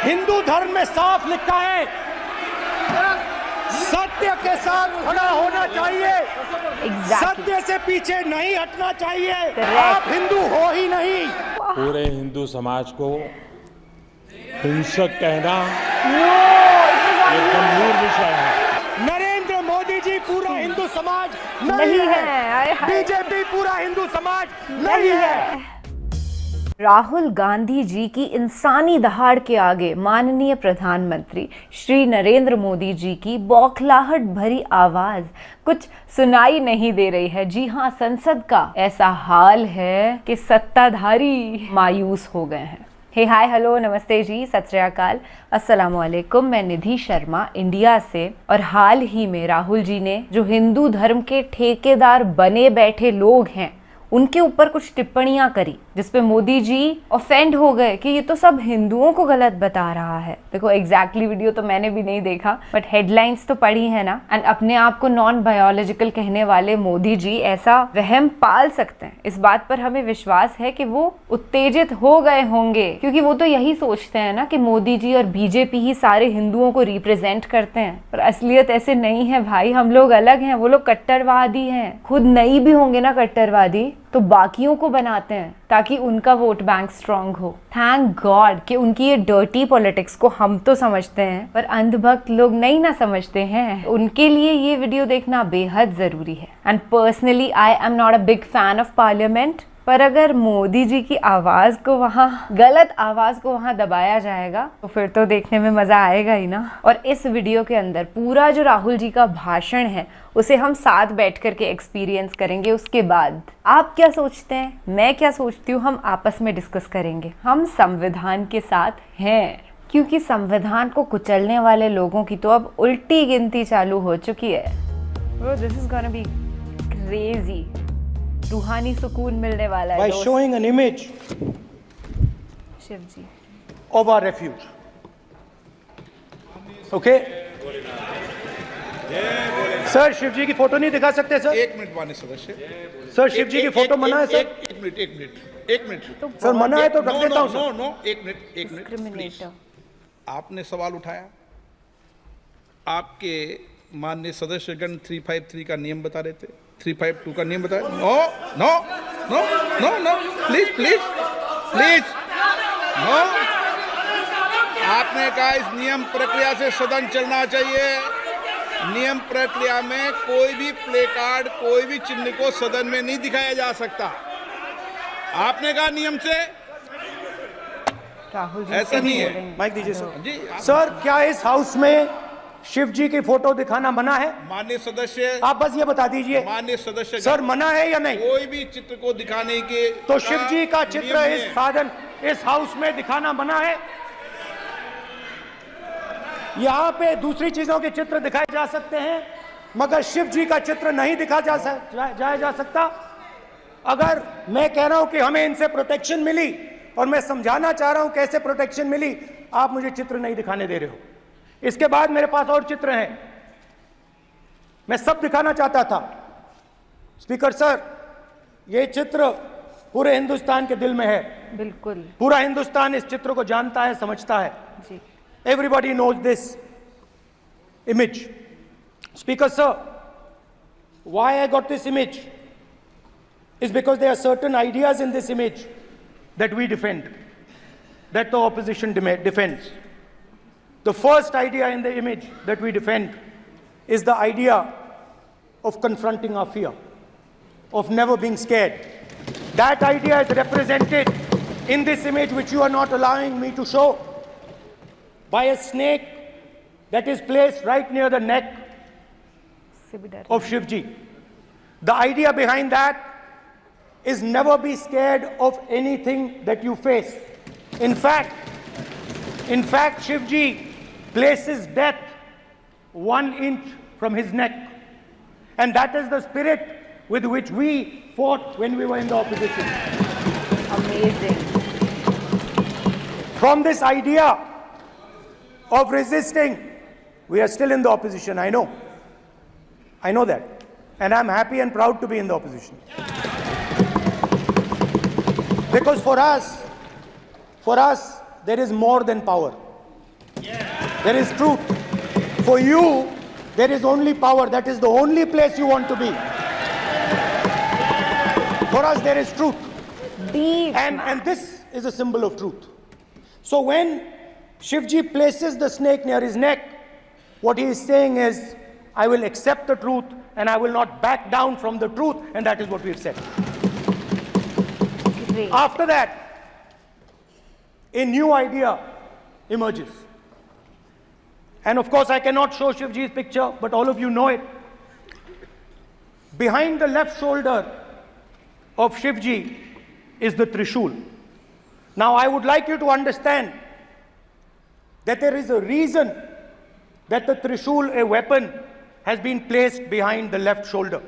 हिंदू धर्म में साफ लिखा है, सत्य के साथ खड़ा होना चाहिए। सत्य से पीछे नहीं हटना चाहिए। आप हिंदू हो ही नहीं। पूरे हिंदू समाज को हिंसक कहना ये गंभीर विषय है। नरेंद्र मोदी जी पूरा हिंदू समाज नहीं है। बीजेपी पूरा हिंदू समाज नहीं है। राहुल गांधी जी की इंसानी दहाड़ के आगे माननीय प्रधानमंत्री श्री नरेंद्र मोदी जी की बौखलाहट भरी आवाज कुछ सुनाई नहीं दे रही है। जी हां, संसद का ऐसा हाल है कि सत्ताधारी मायूस हो गए हैं। हे हाय हेलो नमस्ते जी, सत श्री अकाल, अस्सलाम वालेकुम। मैं निधि शर्मा इंडिया से। और हाल ही में राहुल जी ने जो हिंदू धर्म के ठेकेदार बने बैठे लोग हैं उनके ऊपर कुछ टिप्पणियां करी, जिसपे मोदी जी ऑफेंड हो गए कि ये तो सब हिंदुओं को गलत बता रहा है। देखो एग्जैक्टली वीडियो तो मैंने भी नहीं देखा, बट हेडलाइंस तो पढ़ी है ना। एंड अपने आप को नॉन बायोलॉजिकल कहने वाले मोदी जी ऐसा वहम पाल सकते हैं, इस बात पर हमें विश्वास है कि वो उत्तेजित हो गए होंगे, क्योंकि वो तो यही सोचते हैं ना कि मोदी जी और बीजेपी ही सारे हिंदुओं को रिप्रेजेंट करते हैं। पर असलियत ऐसे नहीं है भाई, हम लोग अलग हैं, वो लोग कट्टरवादी हैं। खुद नहीं भी होंगे ना कट्टरवादी तो बाकियों को बनाते हैं ताकि उनका वोट बैंक स्ट्रांग हो। थैंक गॉड कि उनकी ये डर्टी पॉलिटिक्स को हम तो समझते हैं, पर अंधभक्त लोग नहीं ना समझते हैं। उनके लिए ये वीडियो देखना बेहद जरूरी है। And personally I am not a big fan of parliament, पर अगर मोदी जी की आवाज को वहाँ, गलत आवाज को वहाँ दबाया जाएगा तो फिर तो देखने में मजा आएगा ही ना। और इस वीडियो के अंदर पूरा जो राहुल जी का भाषण है उसे हम साथ बैठ करके एक्सपीरियंस करेंगे। उसके बाद आप क्या सोचते हैं, मैं क्या सोचती हूँ, हम आपस में डिस्कस करेंगे। हम संविधान के साथ हैं, क्योंकि संविधान को कुचलने वाले लोगों की तो अब उल्टी गिनती चालू हो चुकी है। This is gonna be crazy. रूहानी सुकून मिलने वाला है By showing an image Shiv ji of our refuge. Okay? Sir Shiv ji की फोटो नहीं दिखा सकते सर? एक मिनट माननीय सदस्य। सर शिव जी की फोटो मना है सर? एक मिनट सर मना है तो रख देता हूं सर। नो, एक मिनट प्लीज। आपने सवाल उठाया, आपके माननीय सदस्यगण 353 का नियम बता रहे थे, 352 का नियम बताया। No no no no no please please please no. आपने कहा इस नियम प्रक्रिया से सदन चलना चाहिए। नियम प्रक्रिया में कोई भी प्ले कार्ड, कोई भी चिन्ह को सदन में नहीं दिखाया जा सकता। आपने कहा नियम से, राहुल जी ऐसा नहीं है। माइक दीजिए सर। जी सर क्या इस हाउस में शिव जी की फोटो दिखाना मना है? माननीय सदस्य, आप बस ये बता दीजिए माननीय सदस्य सर, मना है या नहीं? कोई भी चित्र को दिखाने के तो शिव जी का चित्र नियम इस है। साधन, इस हाउस में दिखाना मना है। यहाँ पे दूसरी चीजों के चित्र दिखाए जा सकते हैं, मगर शिव जी का चित्र नहीं दिखा जा सकता। अगर मैं कह रहा हूं कि हमें इनसे प्रोटेक्शन मिली, और मैं समझाना चाह रहा हूं कैसे प्रोटेक्शन मिली, आप मुझे चित्र नहीं दिखाने दे रहे हो। इसके बाद मेरे पास और चित्र हैं, मैं सब दिखाना चाहता था। स्पीकर सर, ये चित्र पूरे हिंदुस्तान के दिल में है। बिल्कुल, पूरा हिंदुस्तान इस चित्र को जानता है, समझता है। जी। Everybody knows this image. Speaker sir, why I got this image is because there are certain ideas in this image that we defend, that the opposition defends. The first idea in the image that we defend is the idea of confronting our fear, of never being scared. That idea is represented in this image, which you are not allowing me to show, by a snake that is placed right near the neck of Shivji. The idea behind that is never be scared of anything that you face. In fact, Shivji places death 1 inch from his neck. And that is the spirit with which we fought when we were in the opposition. Amazing. From this idea of resisting, we are still in the opposition. I know that, and I'm happy and proud to be in the opposition, because for us there is more than power. There is truth. For you, there is only power. That is the only place you want to be. For us, there is truth. Deep. And this is a symbol of truth. So when Shivji places the snake near his neck, what he is saying is, I will accept the truth and I will not back down from the truth, and that is what we have said. Great. After that, a new idea emerges. And of course, I cannot show Shivji's picture, but all of you know it. Behind the left shoulder of Shivji is the Trishul. Now, I would like you to understand that there is a reason that the Trishul, a weapon, has been placed behind the left shoulder.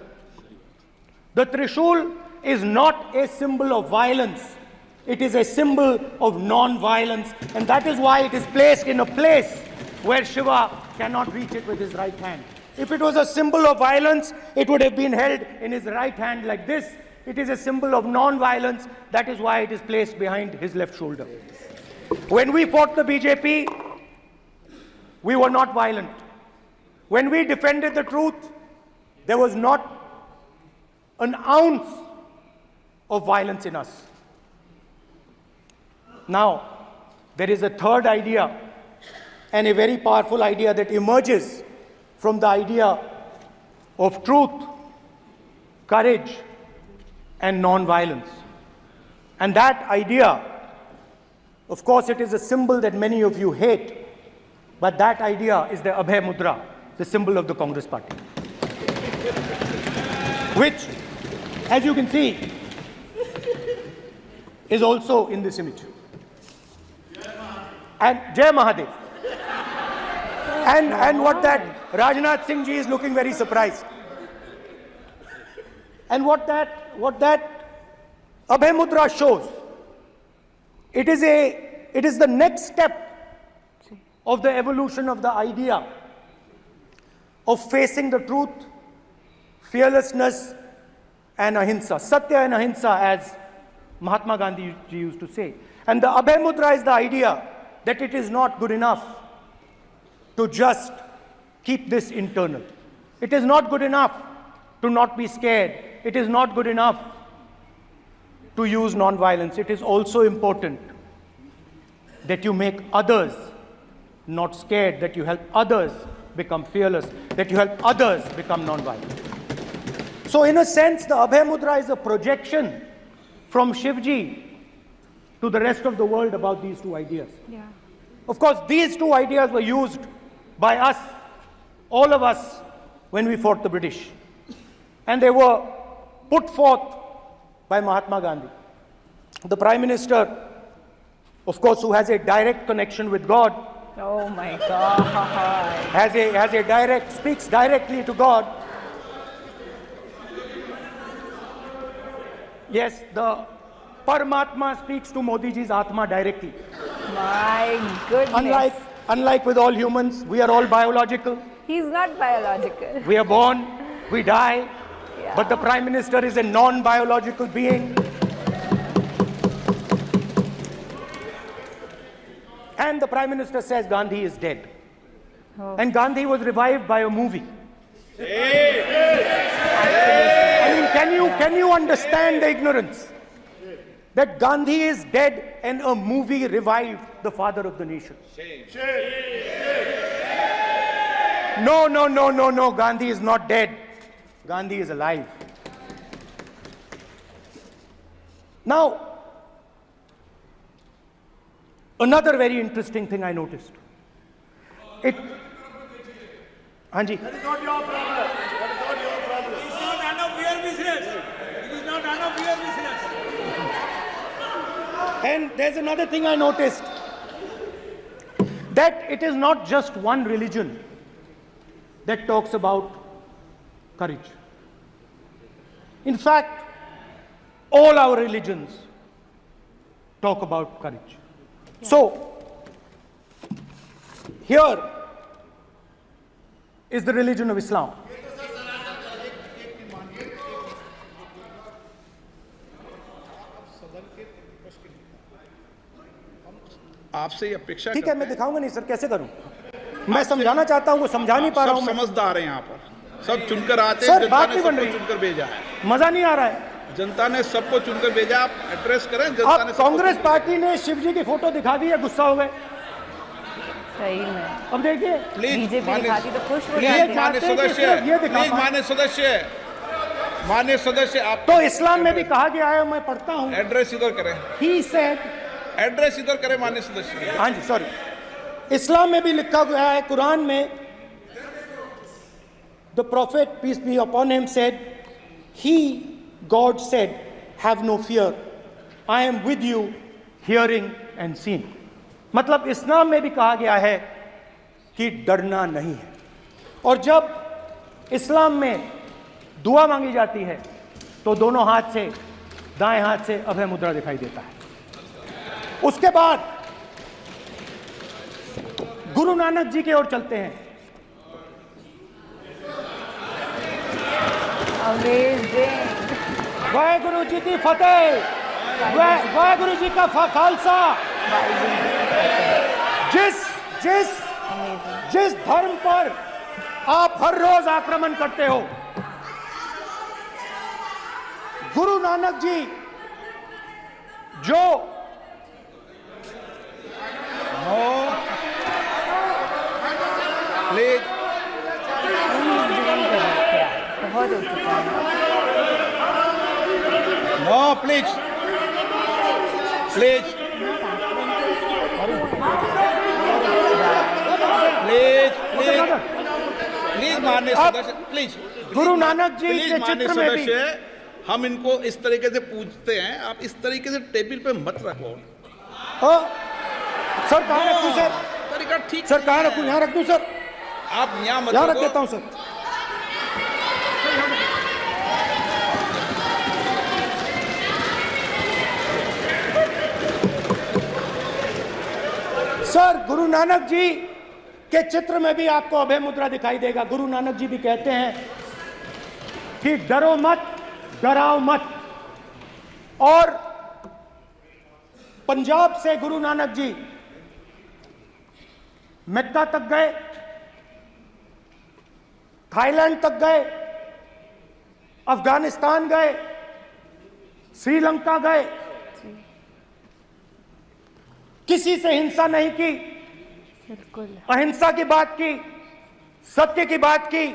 The Trishul is not a symbol of violence. It is a symbol of non-violence, and that is why it is placed in a place where Shiva cannot reach it with his right hand. If it was a symbol of violence, it would have been held in his right hand like this. It is a symbol of non-violence. That is why it is placed behind his left shoulder. When we fought the BJP, we were not violent. When we defended the truth, there was not an ounce of violence in us. Now, there is a third idea, and a very powerful idea that emerges from the idea of truth, courage, and non-violence. And that idea, of course, it is a symbol that many of you hate, but that idea is the Abhay Mudra, the symbol of the Congress Party. Which, as you can see, is also in this image. And Jai Mahadev. And what that Rajnath Singh ji is looking very surprised. And what that Abhay Mudra shows, it is the next step of the evolution of the idea of facing the truth, fearlessness, and ahimsa. Satya and ahimsa, as Mahatma Gandhi ji used to say. And the Abhay Mudra is the idea that it is not good enough to just keep this internal. It is not good enough to not be scared. It is not good enough to use non-violence. It is also important that you make others not scared, that you help others become fearless, that you help others become non-violent. So in a sense, the Abhay Mudra is a projection from Shivji to the rest of the world about these two ideas. Yeah. Of course, these two ideas were used by us, all of us, when we fought the British. And they were put forth by Mahatma Gandhi. The Prime Minister, of course, who has a direct connection with God, Oh my God. speaks directly to God. Yes, the Paramatma speaks to Modi ji's Atma directly. My goodness. Unlike with all humans, we are all biological. He's not biological. We are born, we die, Yeah. but the Prime Minister is a non-biological being. And the Prime Minister says Gandhi is dead. Oh. And Gandhi was revived by a movie. I mean, can you understand the ignorance? That Gandhi is dead and a movie revived the father of the nation. No, Gandhi is not dead. Gandhi is alive. Now, another very interesting thing I noticed. Hanji. That is not your problem. That is not your problem. It is not none of your business. It is not none of your business. And there's another thing I noticed. That it is not just one religion that talks about courage. In fact, all our religions talk about courage. So, here is the religion of Islam. आपसे ये अपेक्षा ठीक है, मैं दिखाऊंगा नहीं sir, कैसे करूं? मैं समझाना चाहता हूँ, वो समझा नहीं पा रहा हूँ सब मैं। समझदार हैं यहाँ पर, सब चुनकर आते सर, हैं, जनता बात ने नहीं बन सबको रही। चुनकर भेजा है, मजा नहीं आ रहा है। जनता ने सबको चुनकर भेजा। आप एड्रेस करें, जनता अब ने सबको कांग्रेस चुनकर- पार्टी ने शिव जी की फोटो दिखा दी है, गुस्सा हो गए। सही में अब देखिए, प्लीज बीजेपी दिखाती तो खुश हो प्लीज जाते। मान्य चाहते हैं कि सदस्य, सिर्फ ये दिखा प्लीज पाएं। मान्य सदस्य आप तो इस्लाम में भी कहा गया है, मैं पढ़ता हूँ, एड्रेस इधर करें, ही सेड, एड्रेस इधर करें मान्य सदस्य। हाँ जी सॉरी, इस्लाम में भी लिखा गया है, कुरान में, the prophet peace be upon him said, he god said, have no fear, I am with you hearing and seeing. मतलब इस्लाम में भी कहा गया है कि डरना नहीं है। और जब इस्लाम में दुआ मांगी जाती है तो दोनों हाथ से, दाएं हाथ से अभय मुद्रा दिखाई देता है। उसके बाद गुरु नानक जी की ओर चलते हैं। अमेजिंग। वाहेगुरु जी की फतेह, वाहेगुरु जी का खालसा। जिस धर्म पर आप हर रोज आक्रमण करते हो, गुरु नानक जी जो प्लीज बहुत हो चुका है। No please please please please please मान्य सदस्य, प्लीज गुरु नानक जी प्लीज के मान्य चित्र में भी, सदस्य, हम इनको इस तरीके से पूछते हैं, आप इस तरीके से टेबल पे मत रखो। सर कहाँ रखूं सर? तरीका ठीक सर कहाँ नहीं रखूं? है। यहाँ रख दूं सर? आप यहाँ मत यहाँ रख रखो। देता हूँ सर। सर गुरु नानक जी के चित्र में भी आपको अभय मुद्रा दिखाई देगा। गुरु नानक जी भी कहते हैं कि डरो मत, डराओ मत। और पंजाब से गुरु नानक जी मक्का तक गए, थाईलैंड तक गए, अफगानिस्तान गए, श्रीलंका गए, किसी से हिंसा नहीं की, बिल्कुल अहिंसा की बात की, सत्य की बात की,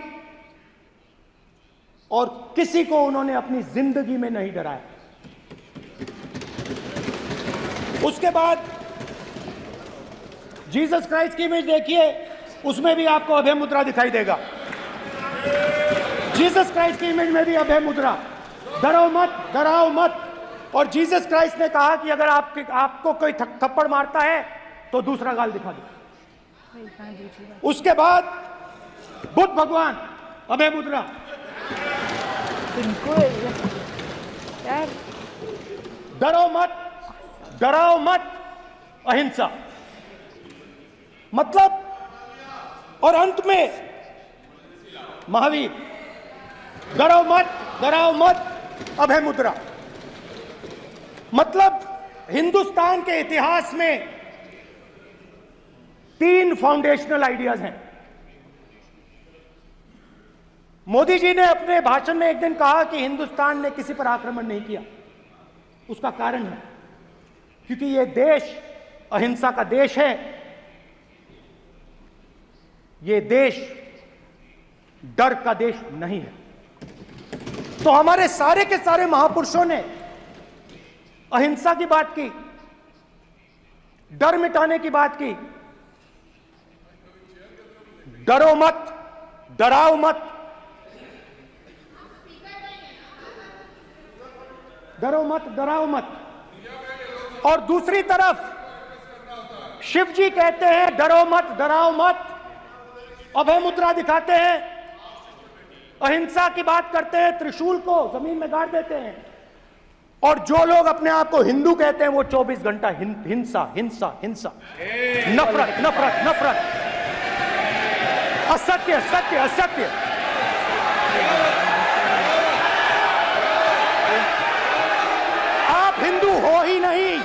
और किसी को उन्होंने अपनी जिंदगी में नहीं डराया। उसके बाद जीसस क्राइस्ट की इमेज देखिए, उसमें भी आपको अभय मुद्रा दिखाई देगा। जीसस क्राइस्ट की इमेज में भी अभय मुद्रा, डरो मत, डराओ मत। और जीसस क्राइस्ट ने कहा कि अगर आपको कोई थप्पड़ मारता है तो दूसरा गाल दिखा दो। उसके बाद बुद्ध भगवान, अभय मुद्रा। बिल्कुल यार, डरो मत, डराओ मत, अहिंसा। मतलब, और अंत में महावीर, डरो मत, डराओ मत, अभय मुद्रा। मतलब हिंदुस्तान के इतिहास में 3 फाउंडेशनल आइडियाज हैं। मोदी जी ने अपने भाषण में एक दिन कहा कि हिंदुस्तान ने किसी पर आक्रमण नहीं किया। उसका कारण है क्योंकि यह देश अहिंसा का देश है। यह देश डर का देश नहीं है। तो हमारे सारे के सारे महापुरुषों ने अहिंसा की बात की, डर मिटाने की बात की। डरो मत, डराओ मत, डरो मत, डराओ मत। और दूसरी तरफ शिव जी कहते हैं डरो मत, डराओ मत, अभय मुद्रा दिखाते हैं, अहिंसा की बात करते हैं, त्रिशूल को जमीन में गाड़ देते हैं। और जो लोग अपने आप को हिंदू कहते हैं वो 24 घंटा हिंसा हिंसा हिंसा, नफरत नफरत नफरत, असत्य सत्य असत्य। आप हिंदू हो ही नहीं।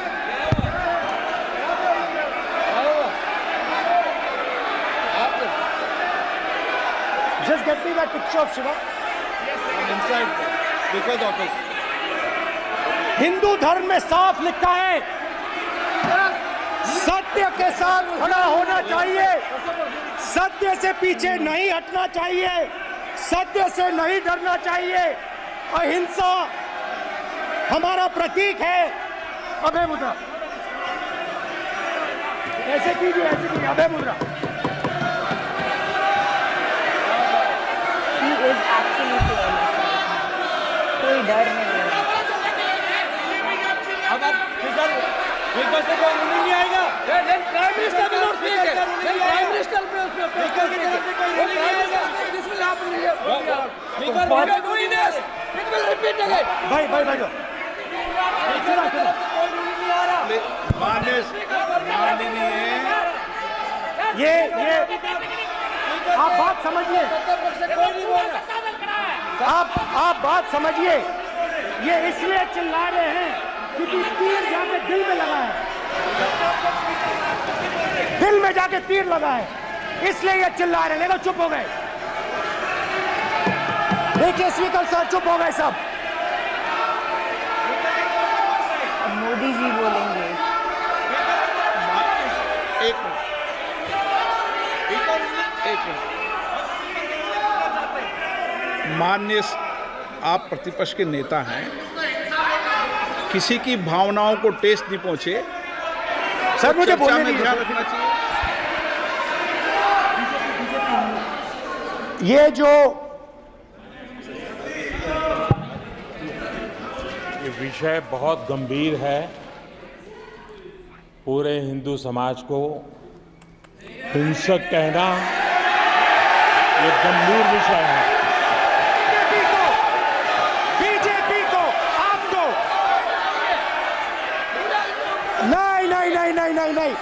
get me that picture of Shiva? Inside speaker's office. Hindu धर्म में साफ लिखा है, सत्य के साथ खड़ा होना चाहिए, सत्य से पीछे नहीं हटना चाहिए, सत्य से नहीं डरना चाहिए। अहिंसा हमारा प्रतीक है। अभय मुद्रा ऐसे कीजिए, अभय मुद्रा। He is actually fearless. कोई डर नहीं है। अब फिर स्पीकर से कोई रूलिंग नहीं आएगा। Prime minister will not speak. Prime minister पे स्पीकर की तरफ से कोई रूलिंग नहीं आएगा। This will happen here. Speaker, we are doing this. It will repeat again. भाई कोई रूलिंग नहीं आ रहा। माननीय ये आप बात समझिए, कोई नहीं बोल रहा। आप बात समझिए। ये इसलिए चिल्ला रहे हैं क्योंकि तीर जाके दिल में लगा है, दिल में जाके तीर लगा है, इसलिए ये चिल्ला रहे हैं। देखो चुप हो गए, देखिए स्पीकर साहब चुप हो गए सब। अब मोदी जी बोलेंगे। एक मिनट। माननीय आप प्रतिपक्ष के नेता हैं, किसी की भावनाओं को ठेस नहीं पहुंचे। सर मुझे चर्चा बोलने में दीजिए। ध्यान रखना चाहिए। ये जो ये विषय बहुत गंभीर है। पूरे हिंदू समाज को हिंसक कहना ये गंभीर विषय है। बीजेपी को आपको नहीं,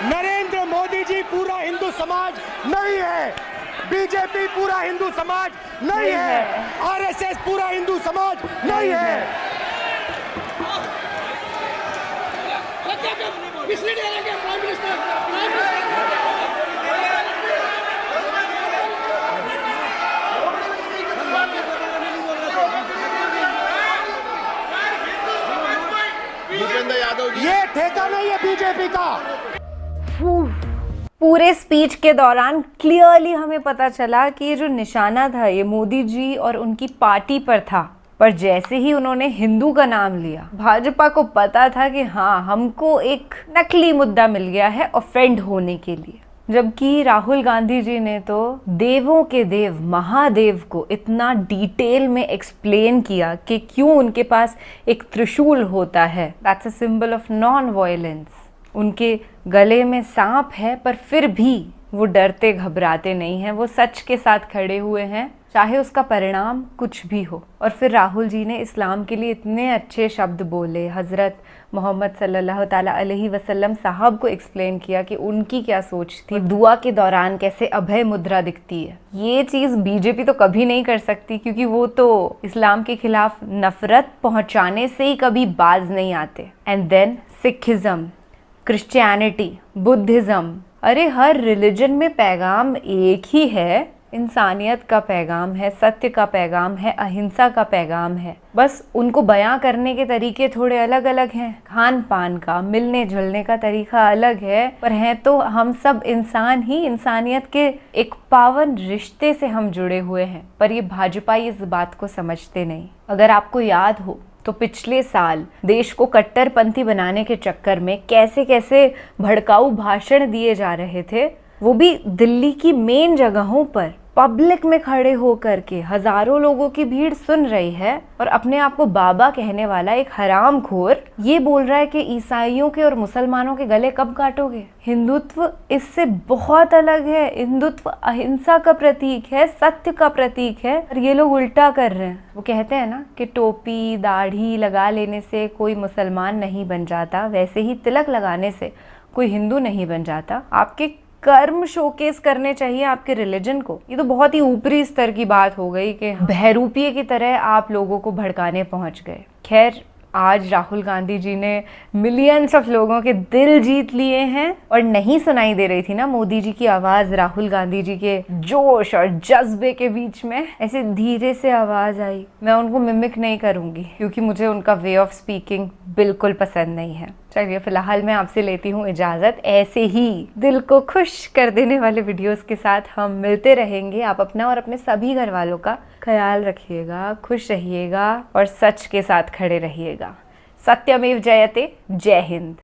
नरेंद्र मोदी जी पूरा हिंदू समाज नहीं है, बीजेपी पूरा हिंदू समाज नहीं है, आरएसएस पूरा हिंदू समाज नहीं है। भूपेंद्र यादव जी, ये ठेका नहीं है बीजेपी का। पूरे स्पीच के दौरान क्लियरली हमें पता चला कि ये जो निशाना था ये मोदी जी और उनकी पार्टी पर था, पर जैसे ही उन्होंने हिंदू का नाम लिया, भाजपा को पता था कि हाँ, हमको एक नकली मुद्दा मिल गया है ऑफेंड होने के लिए। जबकि राहुल गांधी जी ने तो देवों के देव महादेव को इतना डिटेल में एक्सप्लेन किया कि क्यों उनके पास एक त्रिशूल होता है, that's a symbol of non violence. उनके गले में सांप है पर फिर भी वो डरते घबराते नहीं हैं, वो सच के साथ खड़े हुए हैं, चाहे उसका परिणाम कुछ भी हो। और फिर राहुल जी ने इस्लाम के लिए इतने अच्छे शब्द बोले, हज़रत मोहम्मद सल्लल्लाहु ताला अलैहि वसल्लम साहब को एक्सप्लेन किया कि उनकी क्या सोच थी, दुआ के दौरान कैसे अभय मुद्रा दिखती है। ये चीज़ बीजेपी तो कभी नहीं कर सकती, क्योंकि वो तो इस्लाम के खिलाफ नफरत पहुंचाने से ही कभी बाज नहीं आते। And then Sikhism, Christianity, Buddhism, अरे हर रिलीजन में पैगाम एक ही है, इंसानियत का पैगाम है, सत्य का पैगाम है, अहिंसा का पैगाम है। बस उनको बयां करने के तरीके थोड़े अलग अलग हैं, खान पान का, मिलने जुलने का तरीका अलग है, पर हैं तो हम सब इंसान ही, इंसानियत के एक पावन रिश्ते से हम जुड़े हुए हैं। पर ये भाजपाई इस बात को समझते नहीं। अगर आपको याद हो तो पिछले साल देश को कट्टरपंथी बनाने के चक्कर में कैसे कैसे भड़काऊ भाषण दिए जा रहे थे, वो भी दिल्ली की मेन जगहों पर पब्लिक में खड़े होकर के हजारों लोगों की भीड़ सुन रही है, और अपने आप को बाबा कहने वाला एक हरामखोर ये बोल रहा है कि ईसाइयों के और मुसलमानों के गले कब काटोगे। हिंदुत्व इससे बहुत अलग है। हिंदुत्व अहिंसा का प्रतीक है, सत्य का प्रतीक है, और ये लोग उल्टा कर रहे हैं। वो कहते हैं ना कि टोपी दाढ़ी लगा लेने से कोई मुसलमान नहीं बन जाता, वैसे ही तिलक लगाने से कोई हिंदू नहीं बन जाता। आपके कर्म शोकेस करने चाहिए आपके रिलीजन को। ये तो बहुत ही ऊपरी स्तर की बात हो गई कि बहरूपिये की तरह आप लोगों को भड़काने पहुंच गए। खैर, आज राहुल गांधी जी ने मिलियंस ऑफ लोगों के दिल जीत लिए हैं और नहीं सुनाई दे रही थी ना मोदी जी की आवाज़ राहुल गांधी जी के जोश और जज्बे के बीच में, ऐसे धीरे से आवाज़ आई। मैं उनको मिमिक नहीं करूँगी क्योंकि मुझे उनका वे ऑफ स्पीकिंग बिल्कुल पसंद नहीं है। चलिए फिलहाल मैं आपसे लेती हूँ इजाज़त। ऐसे ही दिल को खुश कर देने वाले वीडियोस के साथ हम मिलते रहेंगे। आप अपना और अपने सभी घर वालों का ख्याल रखिएगा, खुश रहिएगा और सच के साथ खड़े रहिएगा। सत्यमेव जयते। जय हिंद।